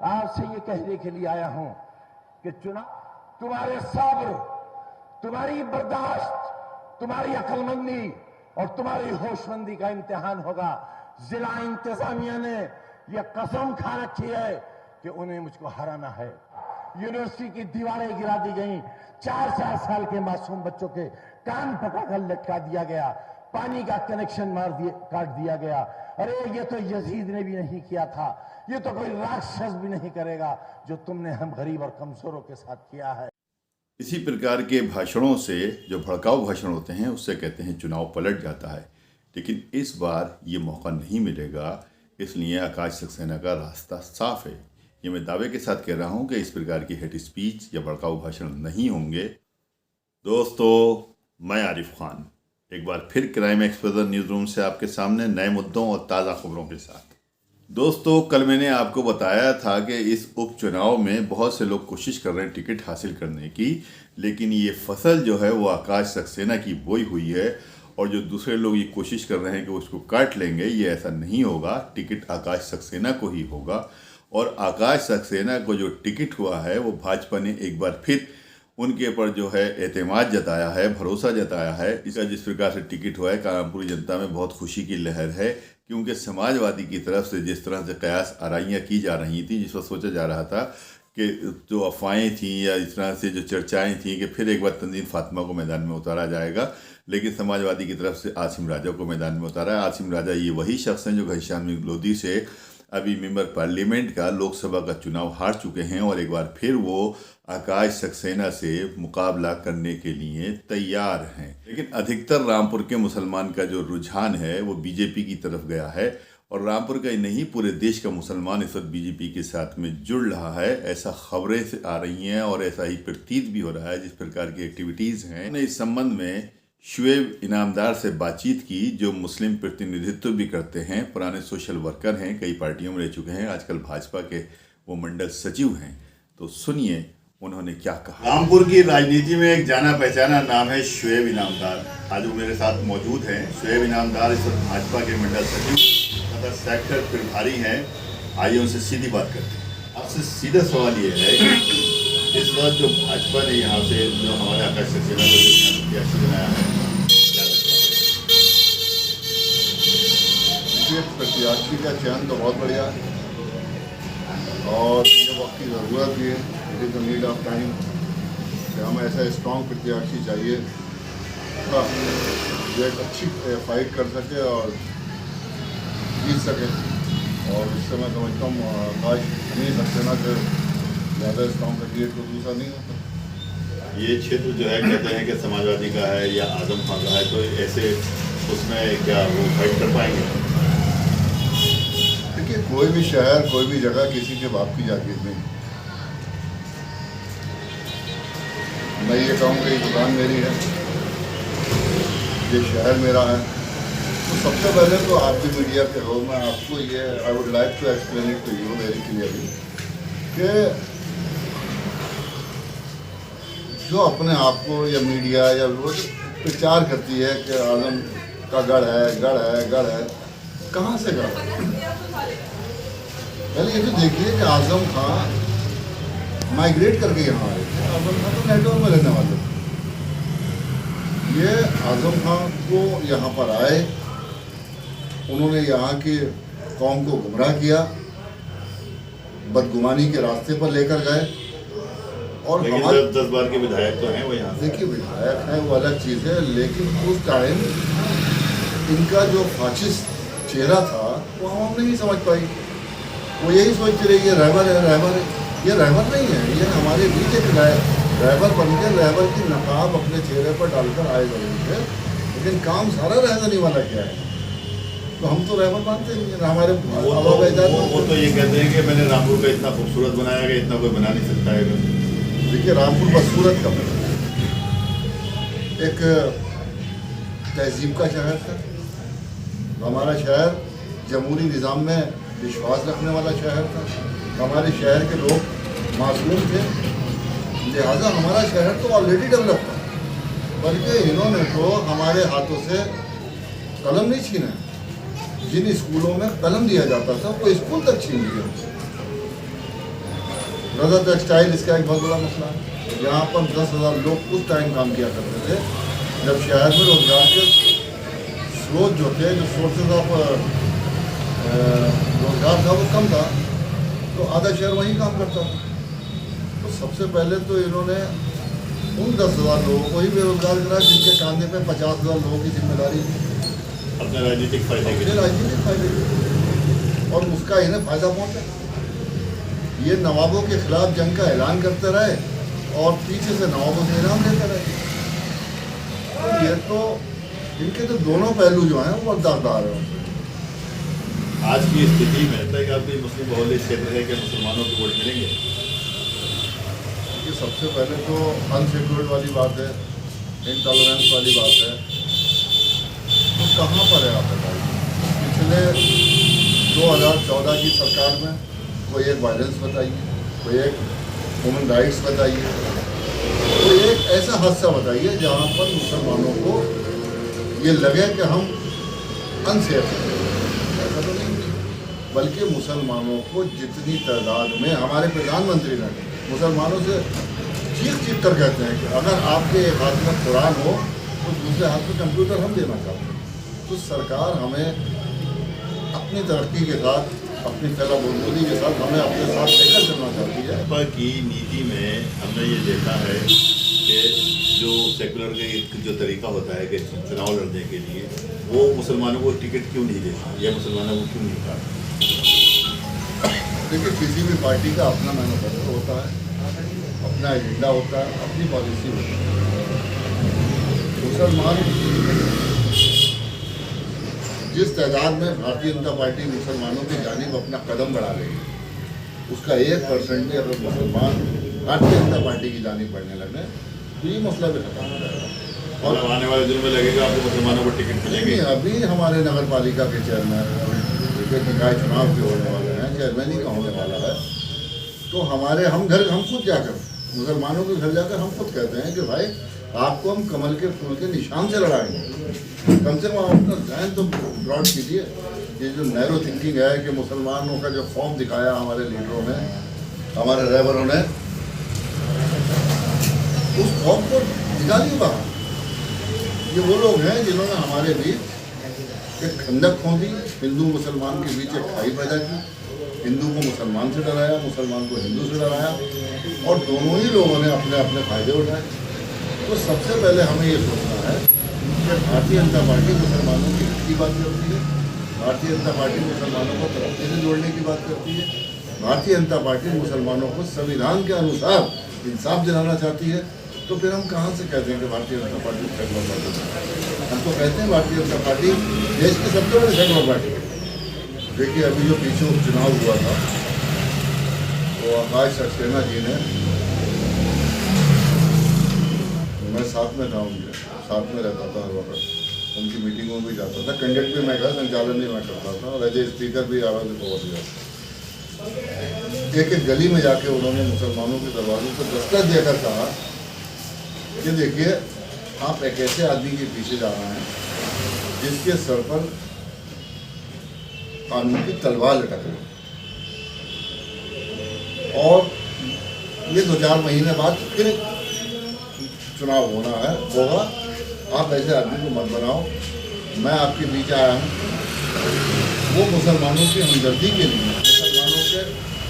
आपसे ये कहने के लिए आया हूं कि चुनाव तुम्हारे सब्र, तुम्हारी बर्दाश्त, तुम्हारी अक्लमंदी और तुम्हारी होशमंदी का इम्तिहान होगा। जिला इंतजामिया ने यह कसम खा रखी है कि उन्हें मुझको हराना है। यूनिवर्सिटी की दीवारें गिरा दी गई, 4-4 साल के मासूम बच्चों के कान पकड़कर लटका दिया गया, पानी का कनेक्शन काट दिया गया। अरे ये तो यजीद ने भी नहीं किया था, ये तो कोई राक्षस भी नहीं करेगा जो तुमने हम गरीब और कमजोरों के साथ किया है। इसी प्रकार के भाषणों से, जो भड़काऊ भाषण होते हैं, उससे कहते हैं चुनाव पलट जाता है। लेकिन इस बार ये मौका नहीं मिलेगा, इसलिए आकाश सक्सेना का रास्ता साफ है। ये मैं दावे के साथ कह रहा हूँ कि इस प्रकार की हेट स्पीच या भड़काऊ भाषण नहीं होंगे। दोस्तों, मैं आरिफ खान एक बार फिर क्राइम एक्सपोजर न्यूज़ रूम से आपके सामने नए मुद्दों और ताज़ा खबरों के साथ। दोस्तों, कल मैंने आपको बताया था कि इस उपचुनाव में बहुत से लोग कोशिश कर रहे हैं टिकट हासिल करने की, लेकिन ये फसल जो है वो आकाश सक्सेना की बोई हुई है, और जो दूसरे लोग ये कोशिश कर रहे हैं कि उसको काट लेंगे, ये ऐसा नहीं होगा। टिकट आकाश सक्सेना को ही होगा, और आकाश सक्सेना को जो टिकट हुआ है वो भाजपा ने एक बार फिर उनके ऊपर जो है एतमाद जताया है, भरोसा जताया है। इसका जिस प्रकार से टिकट हुआ है, कानपुर जनता में बहुत खुशी की लहर है, क्योंकि समाजवादी की तरफ से जिस तरह से कयास आराइयाँ की जा रही थी, जिस पर सोचा जा रहा था कि जो अफवाहें थीं या इस तरह से जो चर्चाएं थीं कि फिर एक बार तंजीम फातिमा को मैदान में उतारा जाएगा, लेकिन समाजवादी की तरफ से आसिम राजा को मैदान में उतारा है। आसिम राजा ये वही शख्स हैं जो घनश्याम लोधी से अभी मेंबर पार्लियामेंट का लोकसभा का चुनाव हार चुके हैं, और एक बार फिर वो आकाश सक्सेना से मुकाबला करने के लिए तैयार हैं। लेकिन अधिकतर रामपुर के मुसलमान का जो रुझान है वो बीजेपी की तरफ गया है, और रामपुर का ही नहीं, पूरे देश का मुसलमान इस वक्त बीजेपी के साथ में जुड़ रहा है। ऐसा खबरें से आ रही हैं और ऐसा ही प्रतीत भी हो रहा है। जिस प्रकार की एक्टिविटीज़ हैं, उन्होंने इस संबंध में शुएब इनामदार से बातचीत की, जो मुस्लिम प्रतिनिधित्व भी करते हैं, पुराने सोशल वर्कर हैं, कई पार्टियों में रह चुके हैं, आजकल भाजपा के वो मंडल सचिव हैं। तो सुनिए उन्होंने क्या कहा। रामपुर की राजनीति में एक जाना पहचाना नाम है शुएब इनामदार। आज वो मेरे साथ मौजूद हैं। शुएब इनामदार इस वक्त भाजपा के मंडल सचिव मतलब सेक्टर प्रभारी हैं। आइए उनसे सीधी बात करते हैं। आपसे सीधा सवाल ये है कि इस बार जो भाजपा ने यहाँ से जो हमारे आकाश सक्सेना को प्रत्याशी बनाया है, क्या लगता है? प्रत्याशी का चयन तो बहुत बढ़िया है, और ये वक्त की ज़रूरत भी है। It is the need of time कि हमें ऐसा स्ट्रॉन्ग प्रत्याशी चाहिए जो एक अच्छी फाइट कर सके और जीत सके। और इससे मैं समझता हूँ आकाश नहीं सक्सेना से ज़्यादा स्ट्रॉन्ग कैंडिडेट को दूसरा नहीं होता। ये क्षेत्र जो है कहते हैं कि समाजवादी का है या आजम खान का है, तो ऐसे उसमें क्या वो फाइट कर पाएंगे? देखिए, कोई भी शहर, कोई भी जगह किसी के बाप की जागीर नहीं। मैं ये कहूँगा ये दुकान मेरी है, ये शहर मेरा है। तो सबसे पहले तो आप भी मीडिया के हो, मैं आपको ये I would like to explain it to you very clearly कि जो अपने आप को या मीडिया या वो प्रचार करती है कि आजम का गढ़ है, कहाँ से गढ़ है? पहले ये तो देखिए कि आजम खान माइग्रेट करके यहाँ आए थे। आजम खान तो नेटवर्क में रहने वाले थे। ये आजम खान को यहाँ पर आए, उन्होंने यहाँ की कौम को गुमराह किया, बदगुमानी के रास्ते पर लेकर गए। और हमारे 10 बार के विधायक तो हैं वो यहाँ। देखिए, विधायक हैं वो अलग चीज़ है, लेकिन उस टाइम इनका जो फाशिस्ट चेहरा था वो हम नहीं समझ पाई। वो यही सोच रही है रहबर है। ये रहबर नहीं है, ये हमारे बीच एक रहबर बन के रहबर की नकाब अपने चेहरे पर डालकर आए जरूर थे, लेकिन काम सारा रहबरी वाला क्या है, तो हम तो रहबर मानते नहीं हैं। हमारे वो तो ये कहते हैं कि मैंने रामपुर का इतना खूबसूरत बनाया कि इतना कोई बना नहीं सकता है। देखिए, रामपुर बदसूरत का एक तहजीब का शहर था। हमारा शहर जमहूरी निज़ाम में विश्वास रखने वाला शहर था। हमारे शहर के लोग मासूम थे, लिहाजा हमारा शहर तो ऑलरेडी डेवलप था, बल्कि इन्होंने तो हमारे हाथों से कलम नहीं छीना। जिन स्कूलों में कलम दिया जाता था वो स्कूल तक छीन लिया। ब्रदर टेक्सटाइल इसका एक बहुत बड़ा मसला है। यहाँ पर 10,000 लोग उस टाइम काम किया करते थे जब शहर में रोजगार के स्रोत जो थे, जो सोर्सेज ऑफ रोजगार था वो कम था, तो आधा शहर वहीं काम करता था। तो सबसे पहले तो इन्होंने उन 10,000 लोगों को ही बेरोजगार कराया जिनके कांधे पे 50,000 लोगों की जिम्मेदारी थी, अपने राजनीतिक फायदे के लिए। राजनीतिक फायदे के लिए। और उसका इन्हें फायदा पहुंचा। ये नवाबों के खिलाफ जंग का ऐलान करते रहे और पीछे से नवाबों से इनाम लेते रहे। तो ये तो इनके तो दोनों पहलू जो हैं वो दागदार हैं। आज की स्थिति में लगता है कि आपको मुस्लिम बहुल्य क्षेत्र है कि मुसलमानों को वोट मिलेंगे? कि सबसे पहले तो अनसिक्योर्ड वाली बात है, इनटॉलरेंस वाली बात है। तो कहाँ पर है आप बताइए? पिछले 2014 की सरकार में कोई एक वायलेंस बताइए, कोई एक ह्यूमन राइट्स बताइए, कोई एक ऐसा हादसा बताइए जहाँ पर मुसलमानों को ये लगे कि हम अनसेफ हैं। ऐसा तो नहीं, बल्कि मुसलमानों को जितनी तादाद में हमारे प्रधानमंत्री ने मुसलमानों से चीख कर कहते हैं कि अगर आपके एक हाथ में कुरान हो तो दूसरे हाथ में कंप्यूटर हम देना चाहते हैं। तो सरकार हमें अपनी तरक्की के साथ, अपनी फैला बुलबुली के साथ हमें अपने साथ लेकर चलना चाहती है। भाजपा की नीति में हमने ये देखा है कि जो सेकुलर का जो तरीका होता है कि चुनाव लड़ने के लिए, वो मुसलमानों को टिकट क्यों नहीं देता या मुसलमानों को क्यों नहीं काटता? देखिए, किसी भी पार्टी का अपना मैनिफेस्टो होता है, अपना एजेंडा होता है, अपनी पॉलिसी होती है। मुसलमान जिस तादाद में भारतीय जनता पार्टी मुसलमानों की जानिब अपना कदम बढ़ा रही है, उसका 1% भी अगर मुसलमान भारतीय जनता पार्टी की जानिब बढ़ने लगे तो ये मसला भी खत्म हो जाएगा। और आने वाले दिनों में लगेगा आपको मुसलमानों को टिकट मिलेंगे? अभी हमारे नगर पालिका के चेयरमैन निकाय चुनाव के होने वाले हैं, चेयरमैन ही का होने वाला है। तो हम खुद जाकर मुसलमानों के घर जाकर हम खुद कहते हैं कि भाई आपको हम कमल के फूल के निशान से लड़ाएंगे। कम से कम अपना ध्यान तो ब्रॉड कीजिए। ये जो नैरो थिंकिंग है कि मुसलमानों का जो फॉर्म दिखाया हमारे लीडरों ने, हमारे रहबरों ने, उस फॉर्म को निकालिए बाहर। ये वो लोग हैं जिन्होंने हमारे बीच एक खंदक खोदी, हिंदू मुसलमान के बीच एक खाई पैदा की, हिंदू को मुसलमान से डराया, मुसलमान को हिंदू से डराया, और दोनों ही लोगों ने अपने अपने फायदे उठाए। तो सबसे पहले हमें ये सोचना है कि भारतीय जनता पार्टी मुसलमानों की हित की बात करती है, भारतीय जनता पार्टी मुसलमानों को तरक्की से जोड़ने की बात करती है, भारतीय जनता पार्टी मुसलमानों को संविधान के अनुसार इंसाफ दिलाना चाहती है। तो फिर हम कहाँ से कहते हैं कि Bharatiya Janata party secular party है? हम तो कहते हैं भारतीय जनता पार्टी देश की सबसे बड़ी सेकुलर पार्टी है। देखिए, अभी जो पीछे उपचुनाव हुआ था वो आकाश सक्सेना जी ने, मैं साथ में था, उनके साथ में रहता था हर वक्त, उनकी मीटिंगों में भी जाता था, कंडक्ट भी मैं था, संचालन भी मैं करता था, और एज ए स्पीकर भी आवाज़ पहुँच गया। एक एक गली में जाके उन्होंने मुसलमानों के दरवाजों को दस्तक देकर कहा कि देखिए, आप एक ऐसे आदमी के पीछे जा रहे हैं जिसके सर पर कानून की तलवार लटक रही, और ये 2-4 महीने बाद फिर चुनाव होगा। आप ऐसे आदमी को मत बनाओ। मैं आपके बीच आया हूँ वो मुसलमानों की हमदर्दी के लिए, मुसलमानों के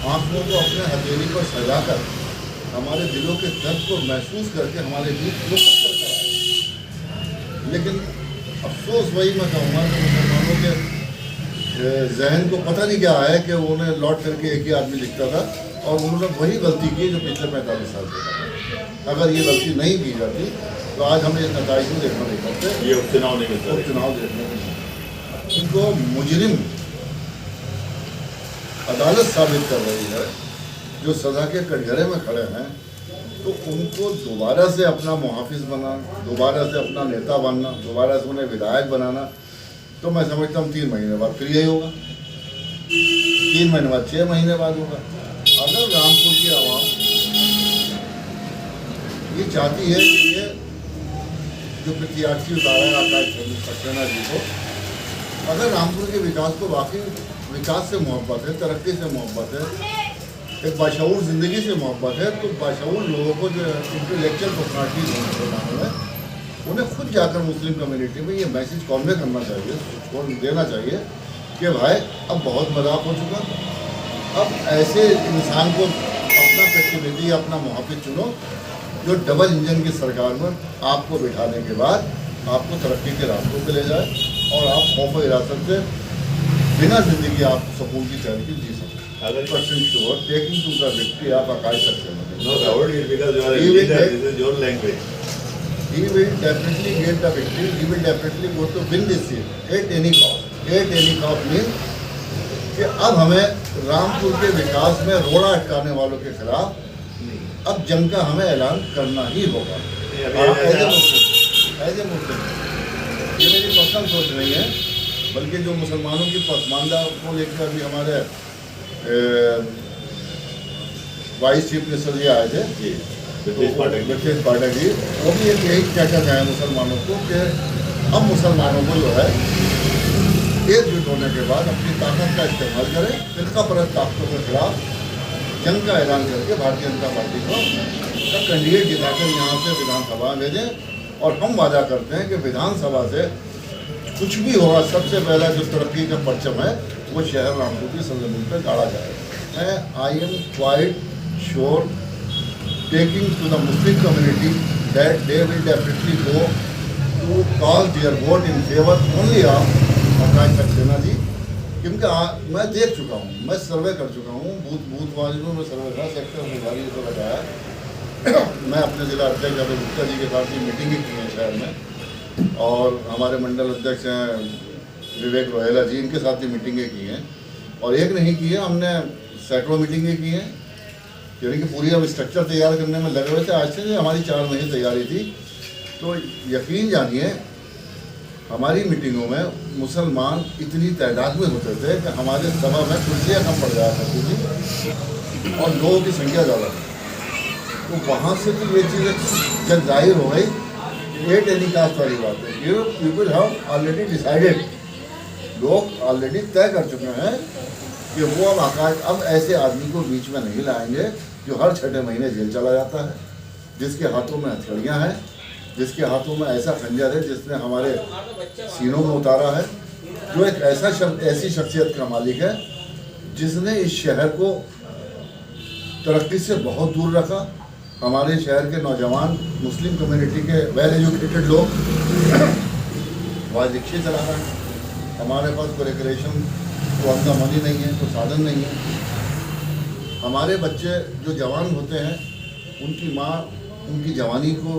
आंखों को अपने हथेली पर सजाकर, हमारे दिलों के दर्द को महसूस करके हमारे बीच करके आए। लेकिन अफसोस वही मैं कहूँगा कि मुसलमानों के जहन को पता नहीं क्या है कि उन्हें लौट करके एक ही आदमी दिखता था, और उन्होंने वही गलती की जो पिछले 45 साल से। अगर ये गलती नहीं की जाती तो आज हमें इस नतीजे को देखना नहीं पड़ते, ये उपचुनाव नहीं मिलता, उपचुनाव देखने को नहीं। इनको मुजरिम अदालत साबित कर रही है, जो सजा के कटघरे में खड़े हैं, तो उनको दोबारा से अपना मुहाफिज बनाना, दोबारा से अपना नेता बनना, दोबारा से उन्हें विधायक बनाना, तो मैं समझता हूँ 3 महीने बाद फिर यही होगा, 3 महीने बाद 6 महीने बाद होगा। अगर रामपुर की आवाम ये चाहती है कि ये जो प्रत्याशी उतारा है आकाश सक्सेना जी को, अगर रामपुर के विकास को वाकई विकास से मोहब्बत है, तरक्की से मोहब्बत है, एक बाशऊर ज़िंदगी से मोहब्बत है, तो बाशऊर लोगों को जो इंटेलेक्चुअल पर्सनालिटीज हैं मुसलमानों में, उन्हें खुद जाकर मुस्लिम कम्युनिटी में ये मैसेज कॉन्वे करना चाहिए, देना चाहिए कि भाई अब बहुत मजाक हो चुका, अब ऐसे इंसान को अपना प्रतिनिधि, अपना मुहाफिज चुनो जो डबल इंजन की सरकार में आपको बिठाने के बाद आपको तरक्की के रास्तों पे ले जाए और आप खौफ हिरासत से बिना जिंदगी आप सुकून की तरीके जी सकते। अगर person sure taking to the victory आप आकाश सकते हैं। no doubt it because you are a He will leader, take- this is your language. He will definitely get the victory. He will definitely go to win this seat at any cost. At any cost means कि अब हमें रामपुर के विकास में रोड़ा अटकाने वालों के खिलाफ अब जंग का हमें ऐलान करना ही होगा। अभी एज ऐसा- ए मुस्लिम ये मेरी पर्सनल सोच नहीं है, बल्कि जो मुसलमानों की पसमानदा को लेकर अभी हमारे वाइस चीफ मिनिस्टर जी आए थे, जी ब्रिटिश पाठक जी। ब्रिटिश पाठक जी, वो भी एक यही कहना चाहे मुसलमानों को कि अब मुसलमानों को जो है एकजुट होने के बाद अपनी ताकत का इस्तेमाल करें, फिरका परस्त ताकतों के खिलाफ जंग का ऐलान करके भारतीय जनता पार्टी को का कैंडिडेट जिताकर यहाँ से विधानसभा में भेजें। और हम वादा करते हैं कि विधानसभा से कुछ भी होगा, सबसे पहला जो तरक्की का परचम है वो शहर रामपुर की सरजमीन पर गाड़ा जाएगा। I am quite sure taking to the Muslim community that they will definitely go to cast their vote in favor only of आकाश सक्सेना जी, क्योंकि मैं देख चुका हूँ, मैं सर्वे कर चुका हूँ, बूथ वाले में सर्वे करा, सेक्टर विभाग को बताया। मैं अपने जिला अध्यक्ष अभी गुप्ता जी के साथ ही मीटिंगें की हैं शहर में, और हमारे मंडल अध्यक्ष हैं विवेक रोहेला जी, इनके साथ ही मीटिंगें की हैं, और एक नहीं की है, हमने सैकड़ों मीटिंगें की हैं, यानी कि पूरी अब स्ट्रक्चर तैयार करने में लगे हुए थे। आज से हमारी 4 महीने तैयारी थी। तो यकीन जानिए हमारी मीटिंगों में मुसलमान इतनी तादाद में होते थे कि हमारे सभा में कुर्सियाँ कम पड़ जाया करती थी और लोगों की संख्या ज़्यादा थी। तो वहाँ से तो ये चीज़ जब जाहिर हो गई, एट एनी कास्ट वाली बात है। ये पीपल हैव ऑलरेडी डिसाइडेड, लोग ऑलरेडी तय कर चुके हैं कि वो अब आकाश अब ऐसे आदमी को बीच में नहीं लाएंगे जो हर 6 महीने जेल चला जाता है, जिसके हाथों में हथकड़ियाँ हैं, जिसके हाथों में ऐसा खंजर है जिसने हमारे सीनों में उतारा है, जो एक ऐसी शख्सियत का मालिक है जिसने इस शहर को तरक्की से बहुत दूर रखा। हमारे शहर के नौजवान मुस्लिम कम्युनिटी के वेल एजुकेटेड लोग वहाँ रिक्शे चला रहे हैं। हमारे पास कोई रिक्रिएशन को हमका मनी नहीं है, कोई साधन नहीं है। हमारे बच्चे जो जवान होते हैं उनकी माँ उनकी जवानी को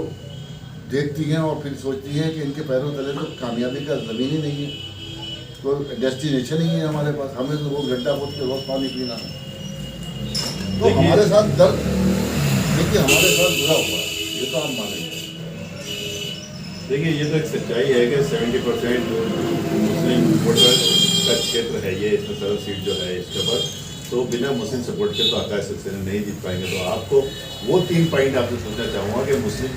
देखती हैं और फिर सोचती हैं कि इनके पैरों तले तो कामयाबी का ज़मीन ही नहीं है, कोई डेस्टिनेशन ही है हमारे पास, हमें तो वो गड्ढा खोद के रोज़ पानी पीना है। तो हमारे साथ दर्द देखिए, हमारे साथ बुरा हुआ है, ये तो आप मानेंगे। देखिए ये तो एक सच्चाई है कि 70% मुस्लिम वोटर का क्षेत्र है ये, इसमें 7 सीट जो है इसके ऊपर, तो बिना मुस्लिम सपोर्ट के तो आकाश सक्सेना नहीं जीत पाएंगे। तो आपको वो 3 पॉइंट आपसे पूछना चाहूँगा कि मुस्लिम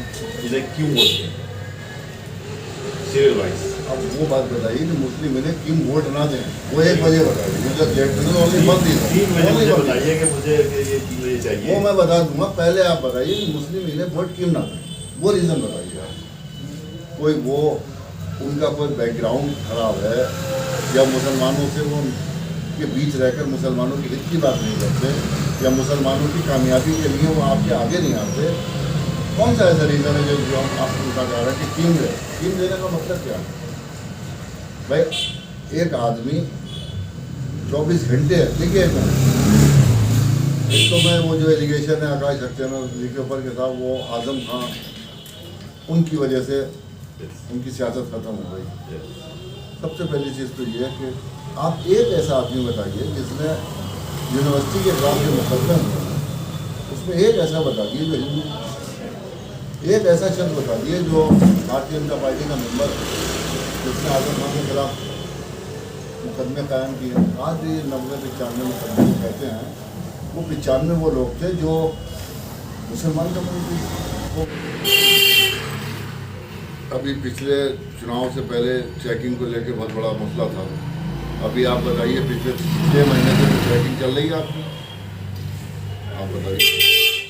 इन्हें क्यों वोट दें सीरियल वाइज। अब वो बात बताइए कि मुस्लिम इन्हें क्यों वोट ना दें, वो एक वजह बताइए। मुझे ओनली मत 3 वजह मुझे बताइए कि मुझे ये 3 वजह चाहिए। वो मैं बता दूंगा, पहले आप बताइए कि मुस्लिम इन्हें वोट क्यों ना दें, वो रीज़न बताइए आप। कोई वो उनका कोई बैकग्राउंड खराब है या मुसलमानों से वो के बीच रहकर मुसलमानों की हित की बात नहीं करते या मुसलमानों की कामयाबी के लिए वो आपके आगे नहीं आते, कौन सा ऐसा रीज़न है जो आप उनका कह रहे हैं कि टीम देने का मतलब क्या है? भाई एक आदमी 24 घंटे, देखिए एक तो मैं वो जो एलिगेशन है आकाश सक्सेना जी के ऊपर के साथ, वो आजम खान उनकी वजह से उनकी सियासत ख़त्म हो गई। सबसे पहली चीज़ तो ये है कि आप एक ऐसा आदमी बताइए जिसने यूनिवर्सिटी के खिलाफ जो मुकदमे हुए हैं उसमें एक ऐसा बता दिए जो हिंदू, एक ऐसा शख्स बता दिए जो भारतीय जनता पार्टी का मेंबर है जिसने आजम खान के खिलाफ मुकदमे कायम किए। आज ये 90-95 मुकदमे जो कहते हैं वो 95 वो लोग थे जो मुसलमान कम्युनिटी को। अभी पिछले चुनाव से पहले चेकिंग को लेकर बहुत बड़ा मसला था। अभी आप बताइए पिछले 6 महीने से चेकिंग चल रही है आपकी, आप बताइए।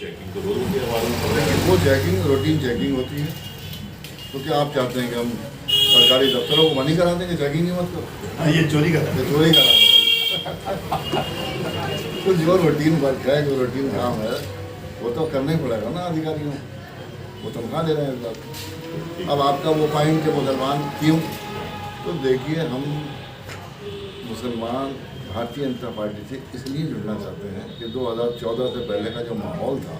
चेकिंग तो रोज होती है हमारे में। लेकिन वो चेकिंग रूटीन चेकिंग होती है, तो क्या आप चाहते हैं कि हम सरकारी दफ्तरों को मनी करा देंगे चेकिंग ही मत करो? हाँ, ये चोरी का ये चोरी करा तो जो रूटीन वर्क है, जो रूटीन काम है, वो तो करना ही पड़ेगा ना अधिकारियों, वो तनख्वाह दे रहे हैं इस बात। अब आपका वो पॉइंट के मुसलमान क्यों, तो देखिए हम मुसलमान भारतीय जनता पार्टी से इसलिए जुड़ना चाहते हैं कि 2014 से पहले का जो माहौल था,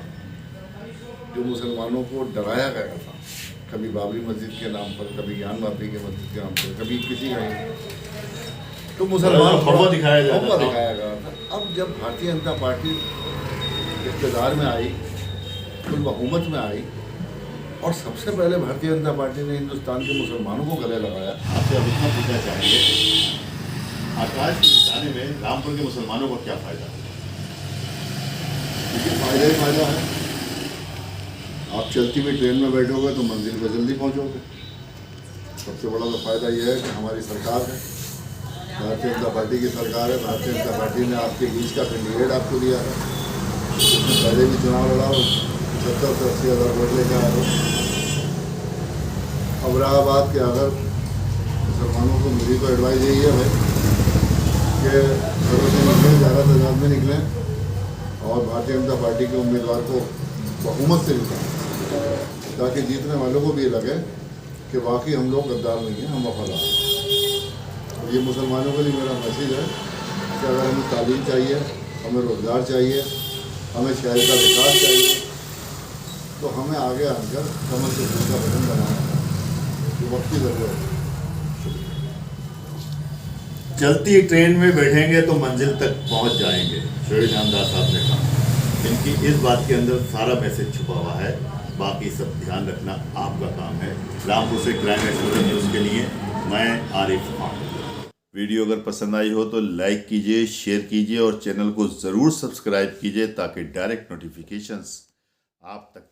जो मुसलमानों को डराया गया था, कभी बाबरी मस्जिद के नाम पर, कभी ज्ञान बापी के मस्जिद के नाम पर, कभी किसी का, तो मुसलमान खौफ दिखाया गया था। अब जब भारतीय जनता पार्टी इक़्तिदार में आई, कुल बहुमत में आई, और सबसे पहले भारतीय जनता पार्टी ने हिंदुस्तान के मुसलमानों को गले लगाया। आपसे अब इतना पूछना चाहेंगे, आकाश को जिताने में रामपुर के मुसलमानों को क्या फायदा? क्योंकि फायदा ही फायदा है। आप चलती हुई ट्रेन में बैठोगे तो मंजिल पर जल्दी पहुंचोगे। सबसे बड़ा तो फायदा यह है कि हमारी सरकार है, भारतीय जनता पार्टी की सरकार है। भारतीय जनता पार्टी ने आपके बीच का कैंडिडेट आपको दिया है, उसने पहले भी चुनाव लड़ा, 70 से 80 हज़ार वोट लेकर आए हो। अब रहा बात कि अगर मुसलमानों को मेरी तो एडवाइस यही है भाई कि घरों से निकलें, ज़्यादा तादाद में निकलें और भारतीय जनता पार्टी के उम्मीदवार को बहुमत से जिताएं, ताकि जीतने वालों को भी लगे कि वाकई हम लोग गद्दार नहीं हैं, हम वफादार हैं। ये मुसलमानों के लिए मेरा मैसेज है कि अगर हमें तालीम चाहिए, हमें रोज़गार चाहिए, हमें शहर का विकास चाहिए, तो हमें आगे आकर कमर से दिल का बटन बनाना है, ये वक्त की ज़रूरत है। चलती ट्रेन में बैठेंगे तो मंजिल तक पहुंच जाएंगे, शोएब इनामदार साहब ने कहा। इनकी इस बात के अंदर सारा मैसेज छुपा हुआ है, बाकी सब ध्यान रखना आपका काम है। रामपुर से क्राइम एक्सप्रेस न्यूज़ के लिए मैं आरिफ खान। वीडियो अगर पसंद आई हो तो लाइक कीजिए, शेयर कीजिए और चैनल को ज़रूर सब्सक्राइब कीजिए ताकि डायरेक्ट नोटिफिकेशंस आप तक